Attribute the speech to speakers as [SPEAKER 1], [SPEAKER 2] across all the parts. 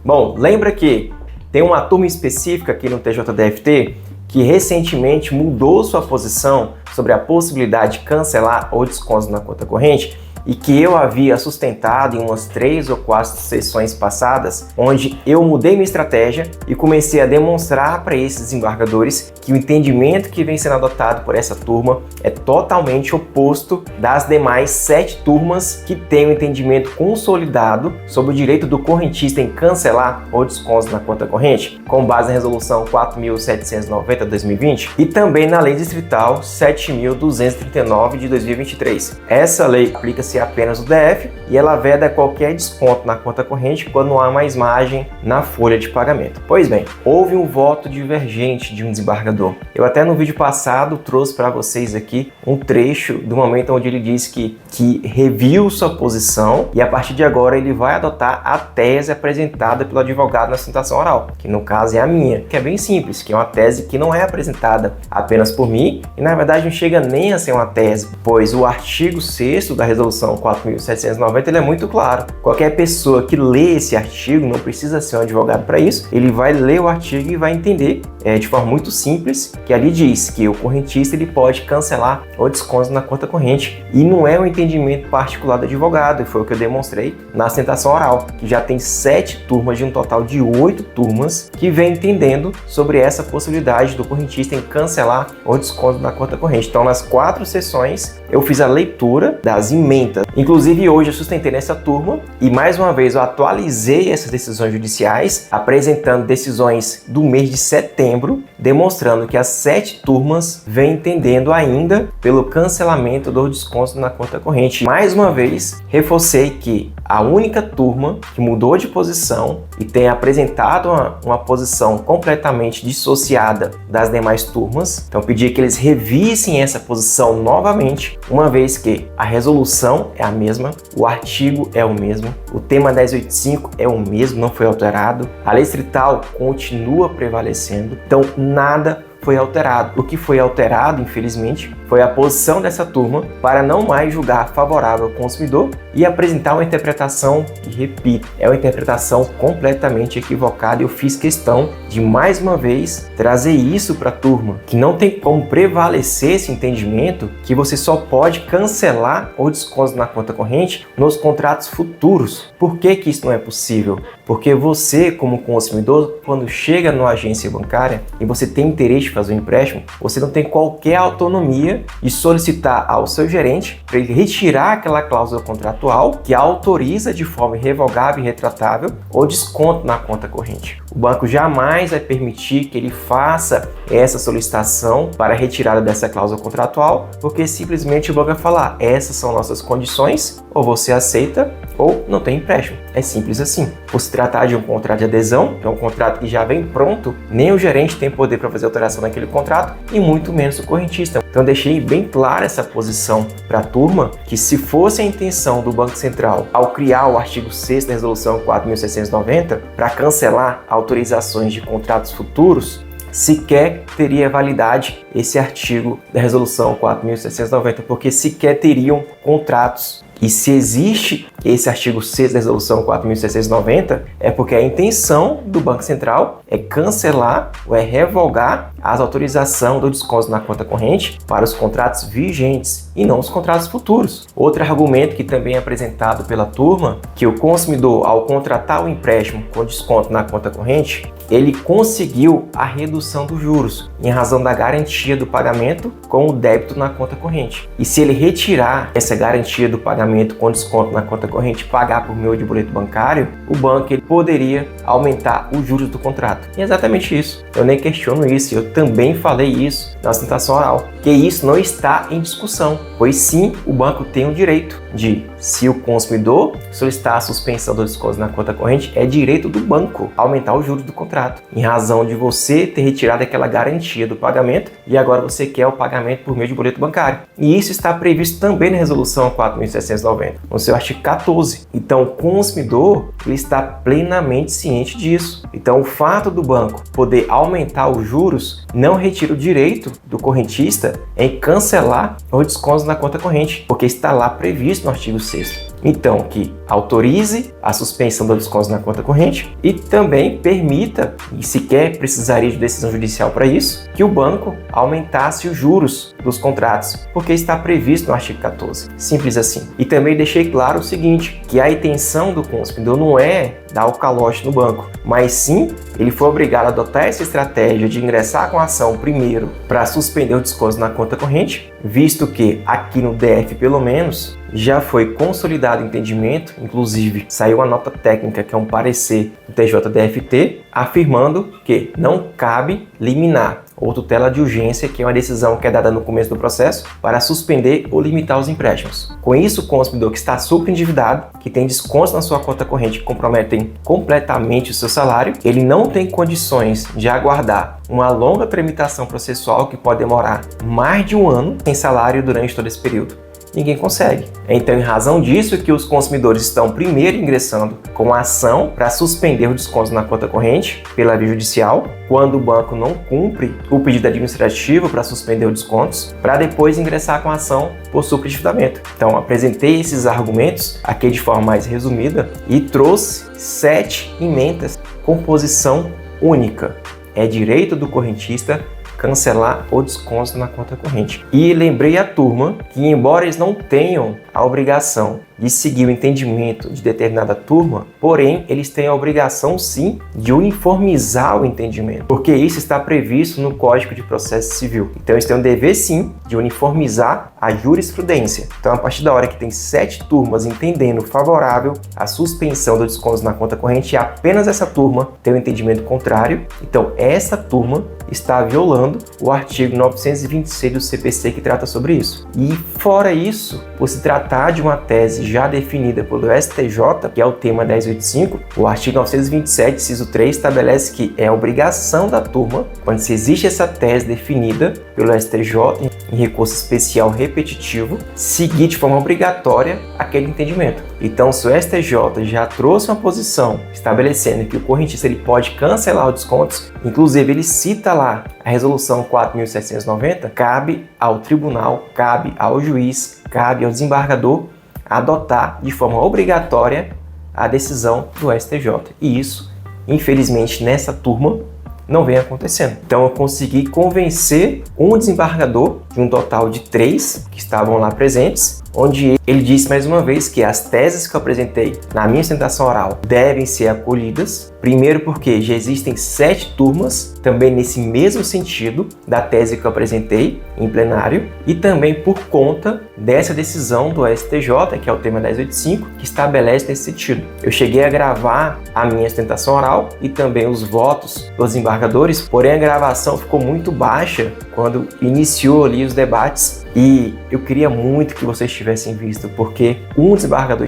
[SPEAKER 1] Bom, lembra que tem uma turma específica aqui no TJDFT que recentemente mudou sua posição sobre a possibilidade de cancelar ou desconto na conta corrente e que eu havia sustentado em umas 3 ou 4 sessões passadas, onde eu mudei minha estratégia e comecei a demonstrar para esses desembargadores que o entendimento que vem sendo adotado por essa turma é totalmente oposto das demais 7 turmas que têm o entendimento consolidado sobre o direito do correntista em cancelar ou desconto na conta corrente, com base na Resolução 4.790/2020 e também na Lei Distrital 7.239 de 2023. Essa lei aplica-se apenas no DF e ela veda qualquer desconto na conta corrente quando não há mais margem na folha de pagamento. Pois bem, houve um voto divergente de um desembargador. Eu até no vídeo passado trouxe para vocês aqui um trecho do momento onde ele disse que reviu sua posição e a partir de agora ele vai adotar a tese apresentada pelo advogado na sustentação oral, que no caso é a minha, que é bem simples, que é uma tese que não é apresentada apenas por mim e na verdade não chega nem a ser uma tese, pois o artigo 6º da Resolução 4.790 ele é muito claro. Qualquer pessoa que lê esse artigo, não precisa ser um advogado para isso, ele vai ler o artigo e vai entender de forma muito simples que ali diz que o correntista ele pode cancelar ou desconto na conta corrente e não é um entendimento particular do advogado, e foi o que eu demonstrei na sustentação oral, que já tem 7 turmas de um total de 8 turmas que vem entendendo sobre essa possibilidade do correntista em cancelar ou desconto na conta corrente. Então nas 4 sessões eu fiz a leitura das emendas. Inclusive hoje eu sustentei nessa turma e mais uma vez eu atualizei essas decisões judiciais, apresentando decisões do mês de setembro, demonstrando que as 7 turmas vêm entendendo ainda pelo cancelamento do desconto na conta corrente. Mais uma vez, reforcei que a única turma que mudou de posição e tem apresentado uma posição completamente dissociada das demais turmas, então pedi que eles revissem essa posição novamente, uma vez que a resolução é a mesma, o artigo é o mesmo, o tema 1085 é o mesmo, não foi alterado, a lei distrital continua prevalecendo, então nada foi alterado. O que foi alterado, infelizmente, foi a posição dessa turma para não mais julgar favorável ao consumidor e apresentar uma interpretação que, repito, é uma interpretação completamente equivocada. Eu fiz questão de, mais uma vez, trazer isso para a turma, que não tem como prevalecer esse entendimento que você só pode cancelar ou desconto na conta corrente nos contratos futuros. Por que que isso não é possível? Porque você, como consumidor, quando chega numa agência bancária e você tem interesse de fazer um empréstimo, você não tem qualquer autonomia de solicitar ao seu gerente para ele retirar aquela cláusula contratual que autoriza de forma irrevogável e retratável o desconto na conta corrente. O banco jamais vai permitir que ele faça essa solicitação para a retirada dessa cláusula contratual, porque simplesmente o banco vai falar: essas são nossas condições, ou você aceita ou não tem empréstimo. É simples assim. Por se tratar de um contrato de adesão, que é um contrato que já vem pronto, nem o gerente tem poder para fazer alteração naquele contrato e muito menos o correntista. Então deixei bem clara essa posição para a turma, que se fosse a intenção do Banco Central ao criar o artigo 6º da Resolução 4.790 para cancelar autorizações de contratos futuros, sequer teria validade esse artigo da Resolução 4.790, porque sequer teriam contratos. E se existe esse artigo 6 da Resolução 4.790, é porque a intenção do Banco Central é cancelar ou é revogar as autorizações do desconto na conta corrente para os contratos vigentes e não os contratos futuros. Outro argumento que também é apresentado pela turma, que o consumidor, ao contratar o empréstimo com desconto na conta corrente, ele conseguiu a redução dos juros em razão da garantia do pagamento com o débito na conta corrente. E se ele retirar essa garantia do pagamento com desconto na conta corrente e pagar por meio de boleto bancário, o banco ele poderia aumentar os juros do contrato. E é exatamente isso. Eu nem questiono isso, eu também falei isso na sustentação oral, que isso não está em discussão, pois sim, o banco tem o direito de, se o consumidor solicitar a suspensão do desconto na conta corrente, é direito do banco aumentar os juros do contrato, em razão de você ter retirado aquela garantia do pagamento e agora você quer o pagamento por meio de boleto bancário. E isso está previsto também na Resolução 4.790, no seu artigo 14. Então o consumidor ele está plenamente ciente disso. Então o fato do banco poder aumentar os juros não retira o direito do correntista em cancelar o desconto na conta corrente, porque está lá previsto no artigo 6º. Então, que autorize a suspensão do desconto na conta corrente e também permita, e sequer precisaria de decisão judicial para isso, que o banco aumentasse os juros dos contratos, porque está previsto no artigo 14. Simples assim. E também deixei claro o seguinte, que a intenção do consumidor não é dar o calote no banco, mas sim ele foi obrigado a adotar essa estratégia de ingressar com a ação primeiro para suspender o desconto na conta corrente, visto que aqui no DF pelo menos já foi consolidado o entendimento, inclusive saiu uma nota técnica que é um parecer do TJDFT afirmando que não cabe liminar ou tutela de urgência, que é uma decisão que é dada no começo do processo, para suspender ou limitar os empréstimos. Com isso, o consumidor que está superendividado, que tem descontos na sua conta corrente que comprometem completamente o seu salário, ele não tem condições de aguardar uma longa tramitação processual que pode demorar mais de um ano sem salário durante todo esse período. Ninguém consegue. Então, em razão disso, que os consumidores estão primeiro ingressando com a ação para suspender o desconto na conta corrente pela via judicial, quando o banco não cumpre o pedido administrativo para suspender os descontos, para depois ingressar com a ação por superendividamento. Então, apresentei esses argumentos aqui de forma mais resumida e trouxe 7 emendas com posição única. É direito do correntista cancelar o desconto na conta corrente. E lembrei a turma que, embora eles não tenham a obrigação de seguir o entendimento de determinada turma, porém, eles têm a obrigação, sim, de uniformizar o entendimento, porque isso está previsto no Código de Processo Civil. Então, eles têm o dever, sim, de uniformizar a jurisprudência. Então, a partir da hora que tem 7 turmas entendendo favorável a suspensão do desconto na conta corrente, e apenas essa turma tem o entendimento contrário, então, essa turma está violando o artigo 926 do CPC, que trata sobre isso. E, fora isso, por se tratar de uma tese já definida pelo STJ, que é o tema 1085, o artigo 927, inciso 3, estabelece que é obrigação da turma, quando se existe essa tese definida pelo STJ em recurso especial repetitivo, seguir de forma obrigatória aquele entendimento. Então, se o STJ já trouxe uma posição estabelecendo que o correntista ele pode cancelar os descontos, inclusive ele cita lá a resolução 4.790, cabe ao tribunal, cabe ao juiz, cabe ao desembargador adotar de forma obrigatória a decisão do STJ. E isso, infelizmente, nessa turma não vem acontecendo. Então eu consegui convencer um desembargador de um total de 3 que estavam lá presentes, onde ele disse mais uma vez que as teses que eu apresentei na minha sustentação oral devem ser acolhidas. Primeiro porque já existem 7 turmas também nesse mesmo sentido da tese que eu apresentei em plenário, e também por conta dessa decisão do STJ, que é o tema 1085, que estabelece nesse sentido. Eu cheguei a gravar a minha sustentação oral e também os votos dos desembargadores, porém a gravação ficou muito baixa quando iniciou ali os debates, e eu queria muito que vocês tivessem visto, porque um desembargador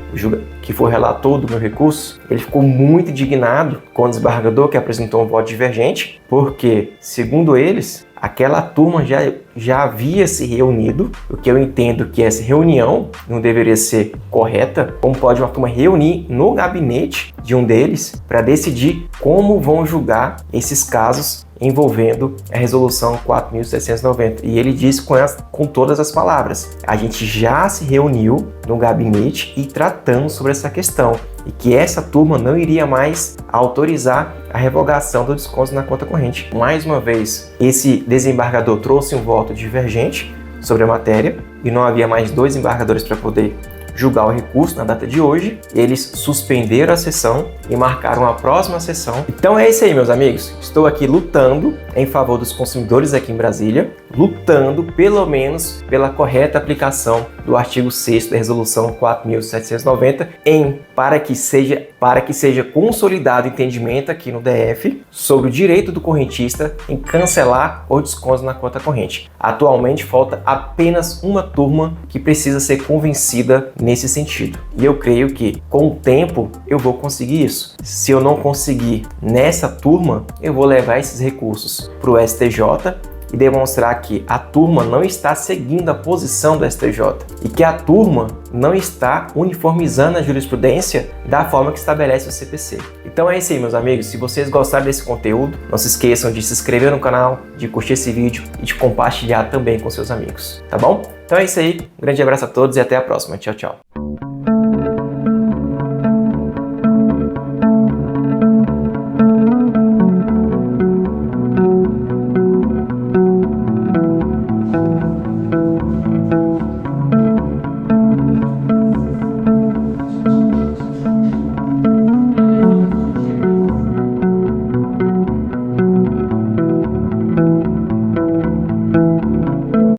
[SPEAKER 1] que foi relator do meu recurso, ele ficou muito indignado com o desembargador que apresentou um voto divergente, porque, segundo eles, aquela turma já havia se reunido, o que eu entendo que essa reunião não deveria ser correta. Como pode uma turma reunir no gabinete de um deles para decidir como vão julgar esses casos envolvendo a resolução 4.790. E ele disse com todas as palavras: a gente já se reuniu no gabinete e tratamos sobre essa questão, e que essa turma não iria mais autorizar a revogação do desconto na conta corrente. Mais uma vez, esse desembargador trouxe um voto divergente sobre a matéria, e não havia mais 2 desembargadores para poder julgar o recurso na data de hoje. Eles suspenderam a sessão e marcaram a próxima sessão. Então é isso aí, meus amigos. Estou aqui lutando em favor dos consumidores aqui em Brasília, lutando pelo menos pela correta aplicação do artigo 6º da resolução 4.790 para que seja consolidado o entendimento aqui no DF sobre o direito do correntista em cancelar o desconto na conta corrente. Atualmente falta apenas uma turma que precisa ser convencida nesse sentido. E eu creio que com o tempo eu vou conseguir isso. Se eu não conseguir nessa turma, eu vou levar esses recursos para o STJ e demonstrar que a turma não está seguindo a posição do STJ e que a turma não está uniformizando a jurisprudência da forma que estabelece o CPC. Então é isso aí, meus amigos. Se vocês gostaram desse conteúdo, não se esqueçam de se inscrever no canal, de curtir esse vídeo e de compartilhar também com seus amigos, tá bom? Então é isso aí. Um grande abraço a todos e até a próxima. Tchau, tchau.